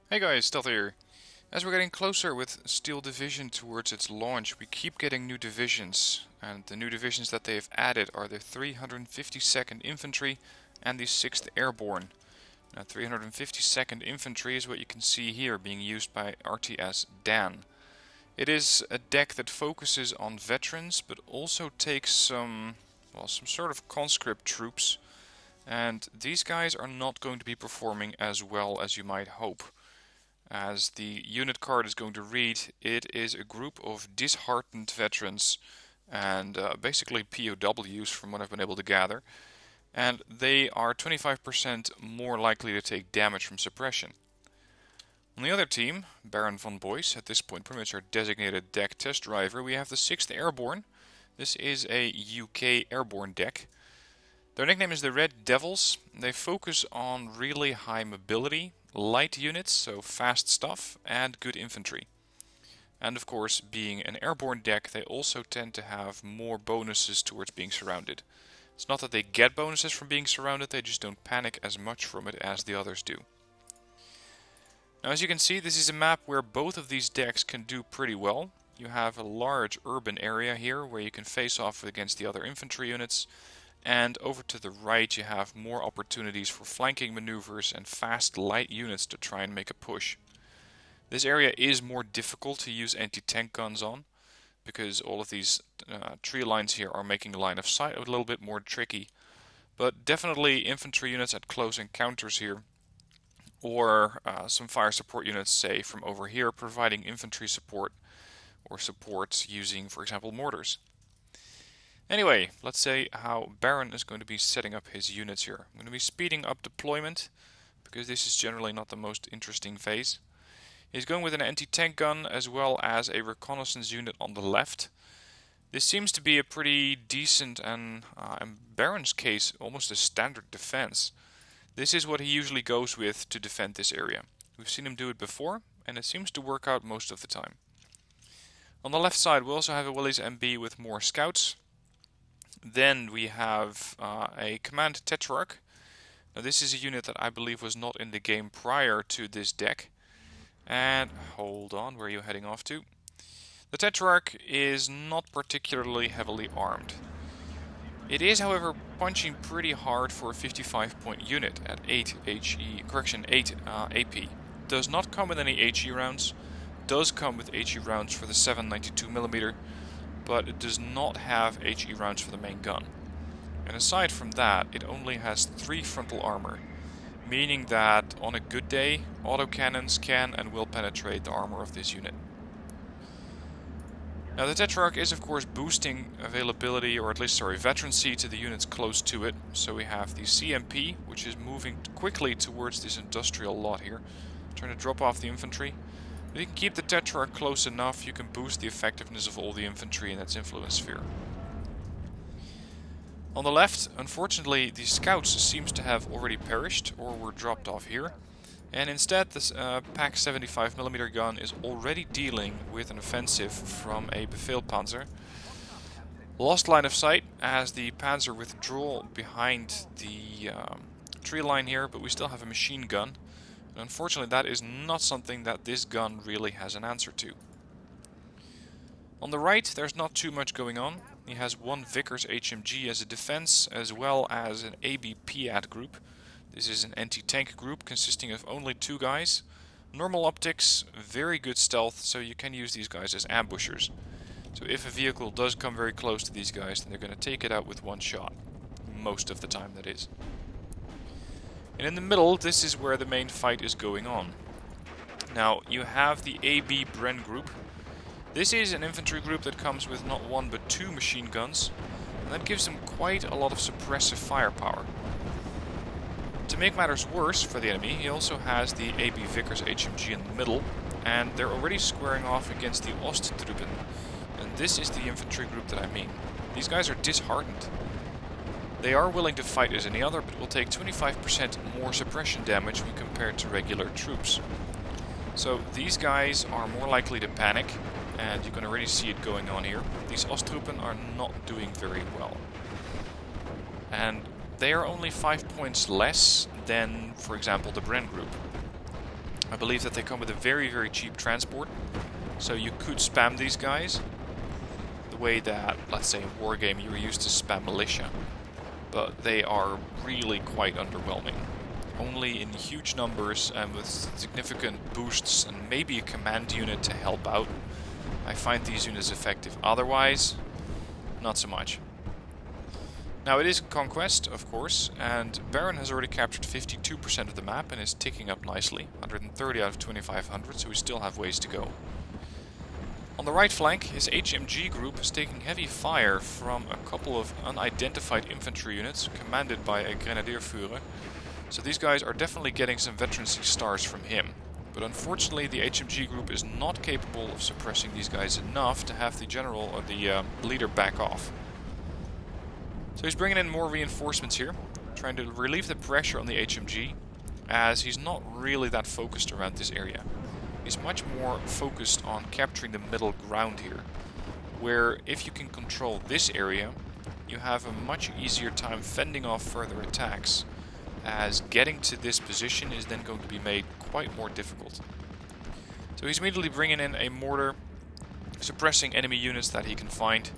Hey guys, Stealth here. As we're getting closer with Steel Division towards its launch, we keep getting new divisions. And the new divisions that they have added are the 352nd Infantry and the 6th Airborne. Now 352nd Infantry is what you can see here being used by RTS Dan. It is a deck that focuses on veterans but also takes some sort of conscript troops. And these guys are not going to be performing as well as you might hope. As the unit card is going to read, it is a group of disheartened veterans and basically POWs from what I've been able to gather. And they are 25% more likely to take damage from suppression. On the other team, Baron von Boyce, at this point pretty much our designated deck test driver, we have the 6th Airborne. This is a UK airborne deck. Their nickname is the Red Devils. They focus on really high mobility, light units, so fast stuff, and good infantry. And of course, being an airborne deck, they also tend to have more bonuses towards being surrounded. It's not that they get bonuses from being surrounded, they just don't panic as much from it as the others do. Now as you can see, this is a map where both of these decks can do pretty well. You have a large urban area here where you can face off against the other infantry units. And over to the right you have more opportunities for flanking maneuvers and fast light units to try and make a push. This area is more difficult to use anti-tank guns on, because all of these tree lines here are making line of sight a little bit more tricky. But definitely infantry units at close encounters here, or some fire support units, say from over here, providing infantry support or support using, for example, mortars. Anyway, let's say how Baron is going to be setting up his units here. I'm going to be speeding up deployment, because this is generally not the most interesting phase. He's going with an anti-tank gun as well as a reconnaissance unit on the left. This seems to be a pretty decent and, in Baron's case, almost a standard defense. This is what he usually goes with to defend this area. We've seen him do it before, and it seems to work out most of the time. On the left side we also have a Willys MB with more scouts. Then we have a Command Tetrarch. Now this is a unit that I believe was not in the game prior to this deck. And hold on, where are you heading off to? The Tetrarch is not particularly heavily armed. It is, however, punching pretty hard for a 55-point unit at 8 AP. Does not come with any HE rounds. Does come with HE rounds for the 7.92mm. But it does not have HE rounds for the main gun. And aside from that, it only has 3 frontal armor, meaning that on a good day, autocannons can and will penetrate the armor of this unit. Now the Tetrarch is of course boosting availability, or at least veterancy, to the units close to it. So we have the CMP, which is moving quickly towards this industrial lot here, trying to drop off the infantry. If you can keep the Tetrarch close enough, you can boost the effectiveness of all the infantry in its influence sphere. On the left, unfortunately, the scouts seems to have already perished or were dropped off here. And instead, this PaK 75mm gun is already dealing with an offensive from a Befehlpanzer. Lost line of sight as the Panzer withdraw behind the tree line here, but we still have a machine gun. Unfortunately, that is not something that this gun really has an answer to. On the right, there's not too much going on. He has one Vickers HMG as a defense, as well as an ABP group. This is an anti-tank group consisting of only 2 guys. Normal optics, very good stealth, so you can use these guys as ambushers. So if a vehicle does come very close to these guys, then they're going to take it out with one shot. Most of the time, that is. And in the middle, this is where the main fight is going on. Now, you have the AB Bren group. This is an infantry group that comes with not 1 but 2 machine guns, and that gives them quite a lot of suppressive firepower. To make matters worse for the enemy, he also has the AB Vickers HMG in the middle, and they're already squaring off against the Osttruppen. And this is the infantry group that I mean. These guys are disheartened. They are willing to fight as any other, but will take 25% more suppression damage when compared to regular troops. So these guys are more likely to panic, and you can already see it going on here. These Osttruppen are not doing very well. And they are only 5 points less than, for example, the Bren group. I believe that they come with a very, very cheap transport, so you could spam these guys the way that, let's say, in Wargame you were used to spam militia, but they are really quite underwhelming. Only in huge numbers and with significant boosts and maybe a command unit to help out, I find these units effective. Otherwise, not so much. Now it is Conquest, of course, and Baron has already captured 52% of the map and is ticking up nicely. 130 out of 2500, so we still have ways to go. On the right flank, his HMG group is taking heavy fire from a couple of unidentified infantry units commanded by a Grenadierführer. So these guys are definitely getting some veterancy stars from him. But unfortunately the HMG group is not capable of suppressing these guys enough to have the general or the leader back off. So he's bringing in more reinforcements here, trying to relieve the pressure on the HMG, as he's not really that focused around this area. He's much more focused on capturing the middle ground here, where if you can control this area, you have a much easier time fending off further attacks, as getting to this position is then going to be made quite more difficult. So he's immediately bringing in a mortar, suppressing enemy units that he can find.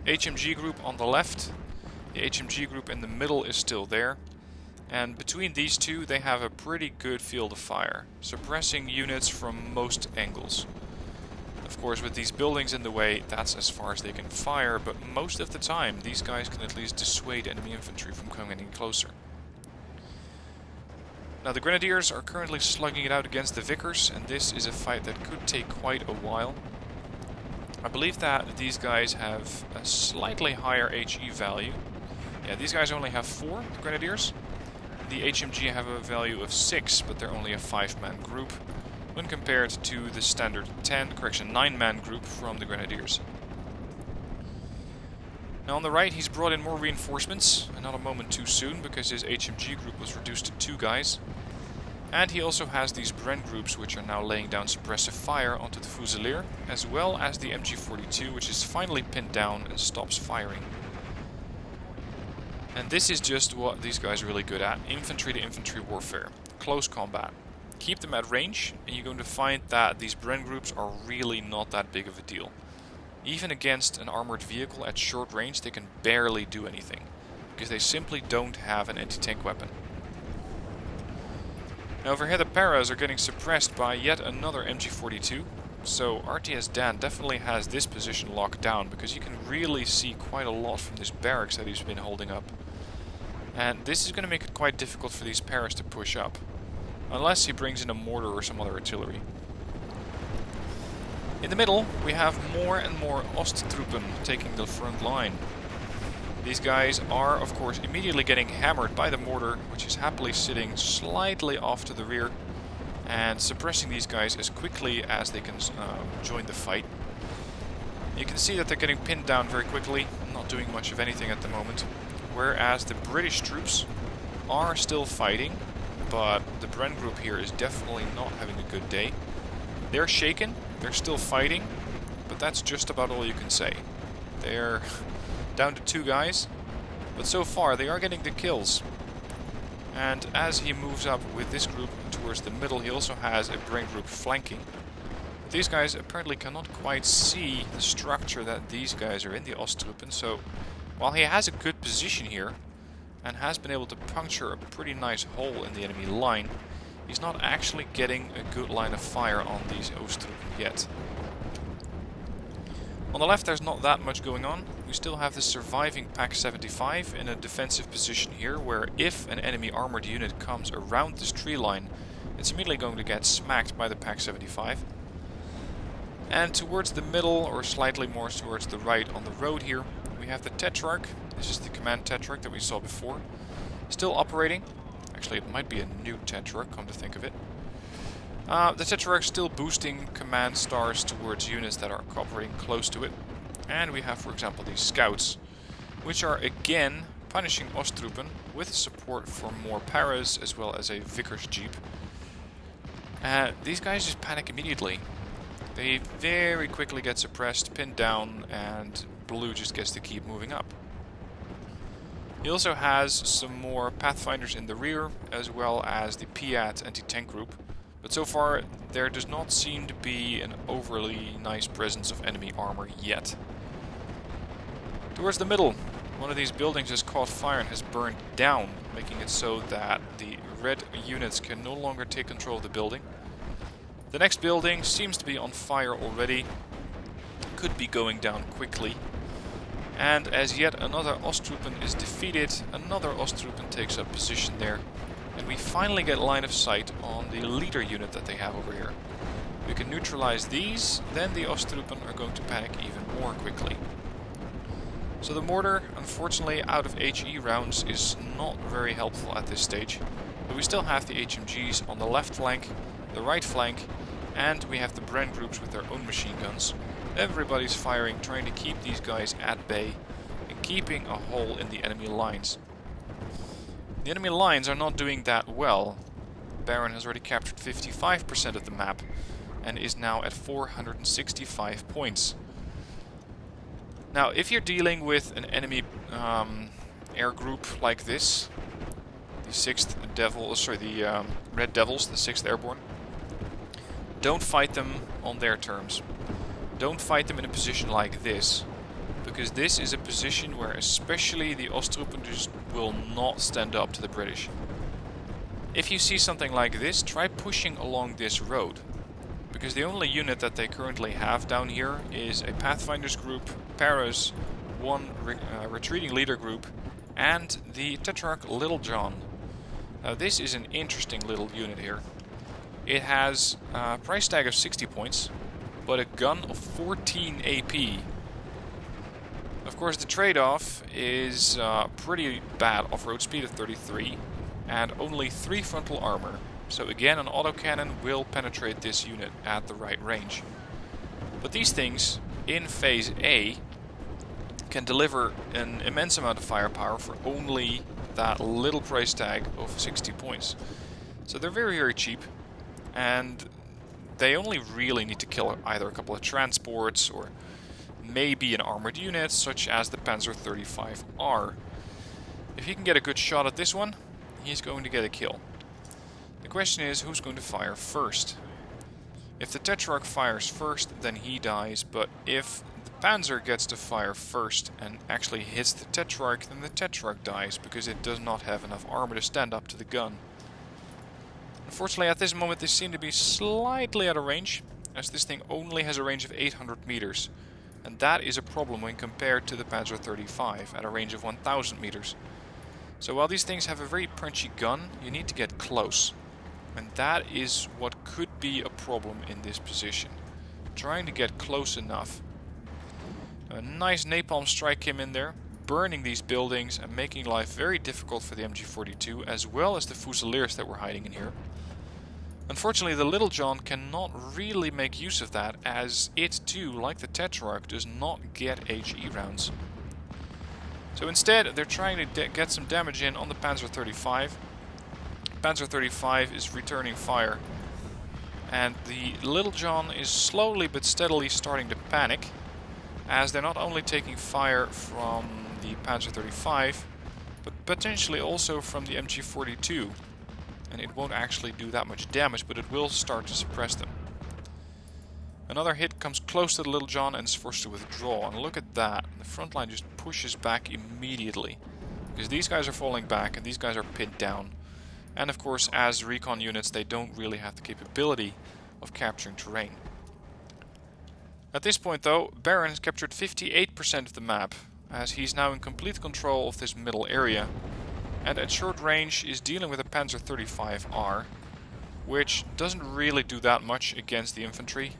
HMG group on the left, the HMG group in the middle is still there, and between these two they have a pretty good field of fire, suppressing units from most angles. Of course, with these buildings in the way, that's as far as they can fire, but most of the time these guys can at least dissuade enemy infantry from coming any closer. Now the Grenadiers are currently slugging it out against the Vickers, and this is a fight that could take quite a while. I believe that these guys have a slightly higher HE value. Yeah, these guys only have 4, the Grenadiers. The HMG have a value of 6, but they're only a 5-man group, when compared to the standard 9-man group from the Grenadiers. Now on the right he's brought in more reinforcements, and not a moment too soon, because his HMG group was reduced to 2 guys. And he also has these Bren groups, which are now laying down suppressive fire onto the Fusilier, as well as the MG42, which is finally pinned down and stops firing. And this is just what these guys are really good at, infantry to infantry warfare, close combat. Keep them at range, and you're going to find that these Bren groups are really not that big of a deal. Even against an armored vehicle at short range, they can barely do anything, because they simply don't have an anti-tank weapon. Now over here the Paras are getting suppressed by yet another MG42, so RTS Dan definitely has this position locked down, because you can really see quite a lot from this barracks that he's been holding up. And this is going to make it quite difficult for these Paras to push up, unless he brings in a mortar or some other artillery. In the middle, we have more and more Osttruppen taking the front line. These guys are, of course, immediately getting hammered by the mortar, which is happily sitting slightly off to the rear, and suppressing these guys as quickly as they can join the fight. You can see that they're getting pinned down very quickly, not doing much of anything at the moment, whereas the British troops are still fighting, but the Bren group here is definitely not having a good day. They're shaken, they're still fighting, but that's just about all you can say. They're down to 2 guys, but so far they are getting the kills. And as he moves up with this group towards the middle, he also has a Bren group flanking. But these guys apparently cannot quite see the structure that these guys are in, the Osttruppen, so while he has a good position here, and has been able to puncture a pretty nice hole in the enemy line, he's not actually getting a good line of fire on these Osttruppen yet. On the left there's not that much going on. We still have the surviving Pak 75 in a defensive position here, where if an enemy armored unit comes around this tree line, it's immediately going to get smacked by the Pak 75. And towards the middle, or slightly more towards the right on the road here, we have the Tetrarch. This is the command Tetrarch that we saw before. Still operating. Actually, it might be a new Tetrarch, come to think of it. The Tetrarch still boosting command stars towards units that are cooperating close to it. And we have, for example, these scouts, which are again punishing Osttruppen with support for more Paras as well as a Vickers Jeep. These guys just panic immediately. They very quickly get suppressed, pinned down, and Blue just gets to keep moving up. He also has some more Pathfinders in the rear, as well as the Piat anti-tank group, But so far there does not seem to be an overly nice presence of enemy armor yet. Towards the middle, one of these buildings has caught fire and has burned down, making it so that the red units can no longer take control of the building. The next building seems to be on fire already, could be going down quickly. And as yet another Osttruppen is defeated, another Osttruppen takes up position there. And we finally get line of sight on the leader unit that they have over here. We can neutralize these, then the Osttruppen are going to panic even more quickly. So the mortar, unfortunately, out of HE rounds is not very helpful at this stage. But we still have the HMGs on the left flank, the right flank, and we have the Bren groups with their own machine guns. Everybody's firing, trying to keep these guys at bay and keeping a hole in the enemy lines. The enemy lines are not doing that well. Baron has already captured 55% of the map and is now at 465 points. Now, if you're dealing with an enemy air group like this, the Red Devils, the 6th Airborne, don't fight them on their terms. Don't fight them in a position like this, because this is a position where especially the Osttruppen just will not stand up to the British. If you see something like this, try pushing along this road, because the only unit that they currently have down here is a Pathfinders group, Paras, one retreating leader group, and the Tetrarch Little John. Now this is an interesting little unit here. It has a price tag of 60 points, but a gun of 14 AP. Of course the trade-off is pretty bad off-road speed of 33 and only 3 frontal armor. So again, an autocannon will penetrate this unit at the right range. But these things in phase A can deliver an immense amount of firepower for only that little price tag of 60 points. So they're very, very cheap, and they only really need to kill either a couple of transports or maybe an armored unit such as the Panzer 35R. If he can get a good shot at this one, he's going to get a kill. The question is, who's going to fire first? If the Tetrarch fires first, then he dies, but if the Panzer gets to fire first and actually hits the Tetrarch, then the Tetrarch dies because it does not have enough armor to stand up to the gun. Unfortunately, at this moment they seem to be slightly out of range, as this thing only has a range of 800 meters. And that is a problem when compared to the Panzer 35 at a range of 1000 meters. So while these things have a very punchy gun, you need to get close. And that is what could be a problem in this position. Trying to get close enough. A nice napalm strike came in there, burning these buildings and making life very difficult for the MG42 as well as the Fusiliers that were hiding in here. Unfortunately, the Little John cannot really make use of that, as it too, like the Tetrarch, does not get HE rounds. So instead, they're trying to get some damage in on the Panzer 35. Panzer 35 is returning fire, and the Little John is slowly but steadily starting to panic, as they're not only taking fire from the Panzer 35, but potentially also from the MG42. And it won't actually do that much damage, but it will start to suppress them. Another hit comes close to the Little John and is forced to withdraw. And look at that. The front line just pushes back immediately. Because these guys are falling back and these guys are pinned down. And of course, as recon units, they don't really have the capability of capturing terrain. At this point though, Baron has captured 58% of the map, as he's now in complete control of this middle area. And at short range is dealing with a Panzer 35R, which doesn't really do that much against the infantry,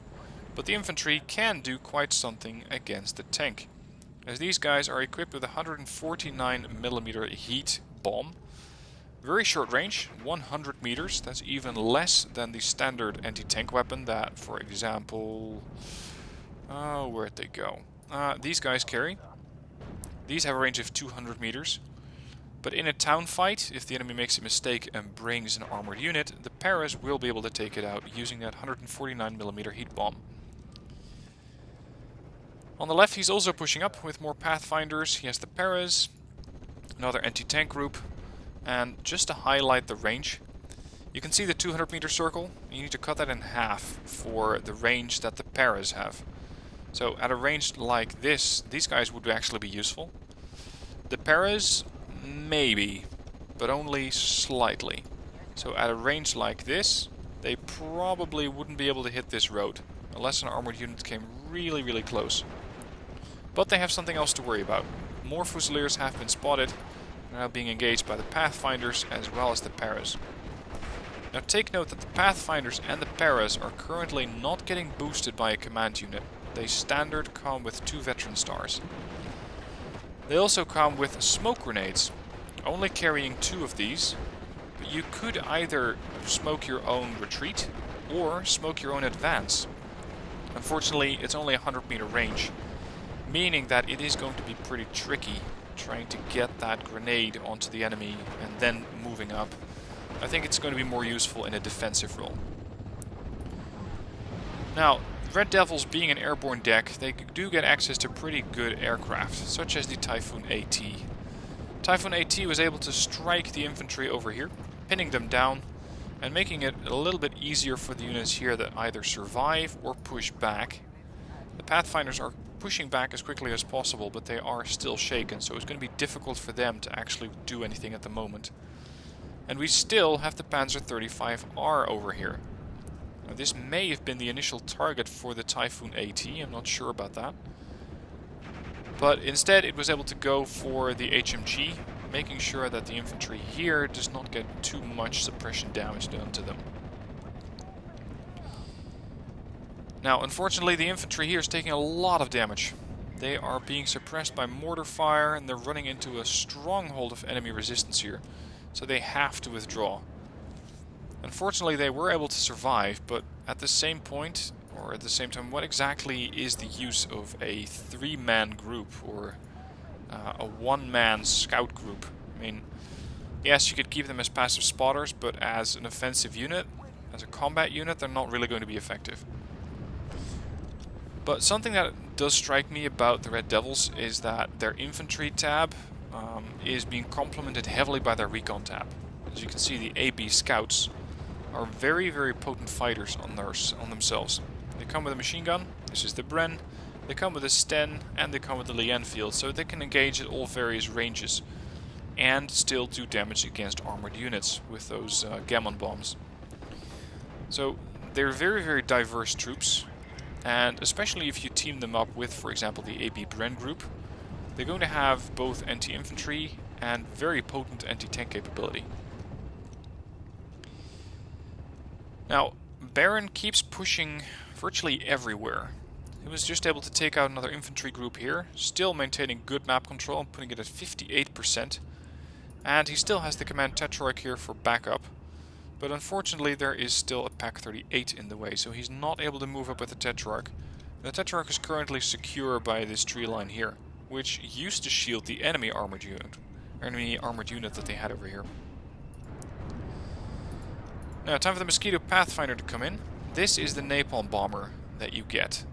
but the infantry can do quite something against the tank, as these guys are equipped with a 149mm heat bomb. Very short range, 100 meters, that's even less than the standard anti-tank weapon that, for example, where'd they go? These guys carry. These have a range of 200 meters. But in a town fight, if the enemy makes a mistake and brings an armored unit, the Paras will be able to take it out using that 149mm heat bomb. On the left he's also pushing up with more Pathfinders. He has the Paras, another anti-tank group, and just to highlight the range, You can see the 200-meter circle. You need to cut that in half for the range that the paras have. So at a range like this, these guys would actually be useful. The paras, maybe, but only slightly. So at a range like this, they probably wouldn't be able to hit this road, unless an armored unit came really, really close. But they have something else to worry about. More Fusiliers have been spotted, and are now being engaged by the Pathfinders as well as the paras. Now take note that the Pathfinders and the paras are currently not getting boosted by a command unit. They standard come with 2 veteran stars. They also come with smoke grenades, only carrying 2 of these, but you could either smoke your own retreat or smoke your own advance. Unfortunately, it's only a 100-meter range, meaning that it is going to be pretty tricky trying to get that grenade onto the enemy and then moving up. I think it's going to be more useful in a defensive role. Now, Red Devils being an airborne deck, they do get access to pretty good aircraft, such as the Typhoon AT. Typhoon AT was able to strike the infantry over here, pinning them down, and making it a little bit easier for the units here that either survive or push back. The Pathfinders are pushing back as quickly as possible, but they are still shaken, so it's going to be difficult for them to actually do anything at the moment. And we still have the Panzer 35R over here. Now, this may have been the initial target for the Typhoon AT, I'm not sure about that. But instead it was able to go for the HMG, making sure that the infantry here does not get too much suppression damage done to them. Now, unfortunately, the infantry here is taking a lot of damage. They are being suppressed by mortar fire, and they're running into a stronghold of enemy resistance here, so they have to withdraw. Unfortunately, they were able to survive, but at the same point, or at the same time, what exactly is the use of a 3-man group, or a 1-man scout group? I mean, yes, you could keep them as passive spotters, but as an offensive unit, as a combat unit, they're not really going to be effective. But something that does strike me about the Red Devils is that their infantry tab is being complemented heavily by their recon tab. As you can see, the AB scouts are very, very potent fighters on themselves. They come with a machine gun, this is the Bren, they come with a Sten, and they come with the Lee Enfield, so they can engage at all various ranges and still do damage against armored units with those Gammon bombs. So they're very, very diverse troops. And especially if you team them up with, for example, the AB Bren group, they're going to have both anti-infantry and very potent anti-tank capability. Now, Baron keeps pushing virtually everywhere. He was just able to take out another infantry group here, still maintaining good map control and putting it at 58%. And he still has the command Tetrarch here for backup. But unfortunately there is still a Pack 38 in the way, so he's not able to move up with the Tetrarch. The Tetrarch is currently secure by this tree line here, which used to shield the enemy armored unit that they had over here. Now, time for the Mosquito Pathfinder to come in. This is the napalm bomber that you get.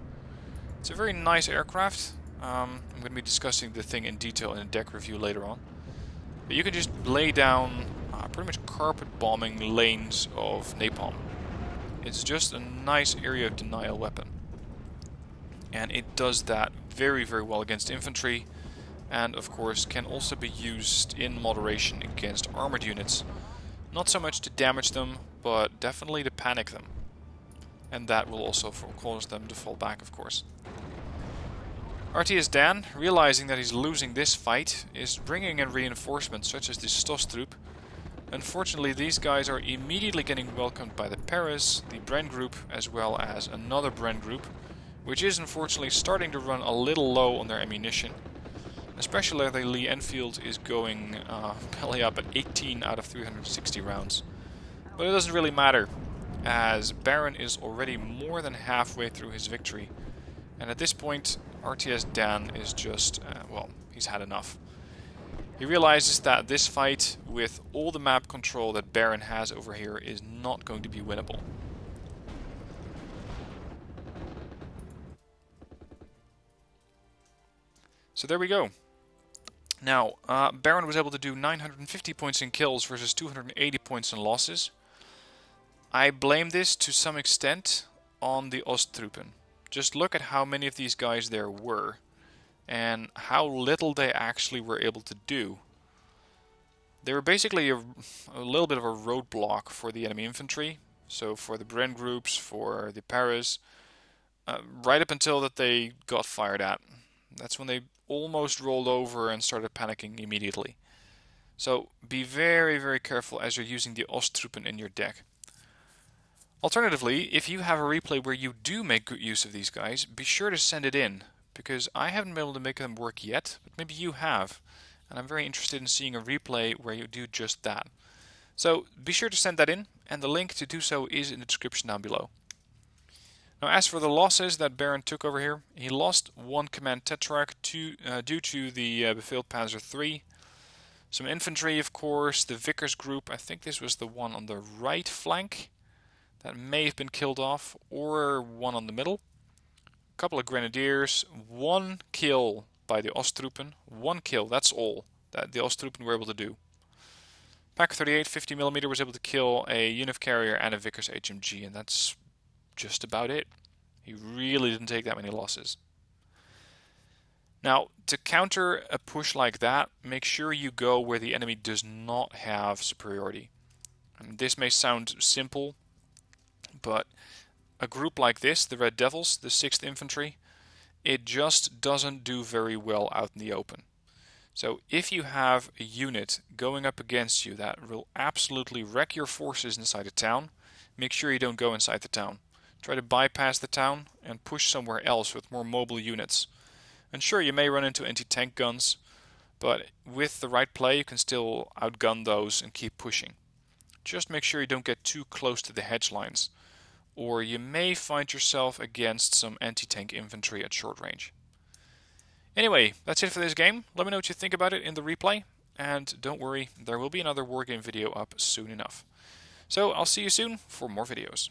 It's a very nice aircraft. I'm going to be discussing the thing in detail in a deck review later on. But you can just lay down pretty much carpet bombing lanes of napalm. It's just a nice area of denial weapon. And it does that very, very well against infantry, and of course can also be used in moderation against armored units. Not so much to damage them, but definitely to panic them. And that will also cause them to fall back, of course. RTS Dan, realizing that he's losing this fight, is bringing in reinforcements such as the Stostrup. Unfortunately, these guys are immediately getting welcomed by the Paras, the Bren group, as well as another Bren group, which is unfortunately starting to run a little low on their ammunition. Especially the Lee Enfield is going belly up at 18 out of 360 rounds. But it doesn't really matter, as Baron is already more than halfway through his victory. And at this point, RTS Dan is just, well, he's had enough. He realizes that this fight, with all the map control that Baron has over here, is not going to be winnable. So there we go. Now, Baron was able to do 950 points in kills versus 280 points in losses. I blame this to some extent on the Osttruppen. Just look at how many of these guys there were, and how little they actually were able to do. They were basically a little bit of a roadblock for the enemy infantry, so for the Bren groups, for the Paras, right up until that they got fired at. That's when they almost rolled over and started panicking immediately. So be very, very careful as you're using the Osttruppen in your deck. Alternatively, if you have a replay where you do make good use of these guys, be sure to send it in, because I haven't been able to make them work yet, but maybe you have, and I'm very interested in seeing a replay where you do just that. So be sure to send that in, and the link to do so is in the description down below. Now, as for the losses that Baron took over here, he lost one command Tetrarch due to the Befehlt Panzer III. Some infantry, of course, the Vickers group, I think this was the one on the right flank that may have been killed off, or one on the middle. A couple of grenadiers, one kill by the Osttruppen, one kill, that's all that the Osttruppen were able to do. Pak 38 50mm was able to kill a Univ carrier and a Vickers HMG, and that's just about it. He really didn't take that many losses. Now, to counter a push like that, make sure you go where the enemy does not have superiority. And this may sound simple, but a group like this, the Red Devils, the 6th Infantry, it just doesn't do very well out in the open. So if you have a unit going up against you that will absolutely wreck your forces inside a town, make sure you don't go inside the town. Try to bypass the town and push somewhere else with more mobile units. And sure, you may run into anti-tank guns, but with the right play you can still outgun those and keep pushing. Just make sure you don't get too close to the hedge lines, or you may find yourself against some anti-tank infantry at short range. Anyway, that's it for this game. Let me know what you think about it in the replay, and don't worry, there will be another wargame video up soon enough. So I'll see you soon for more videos.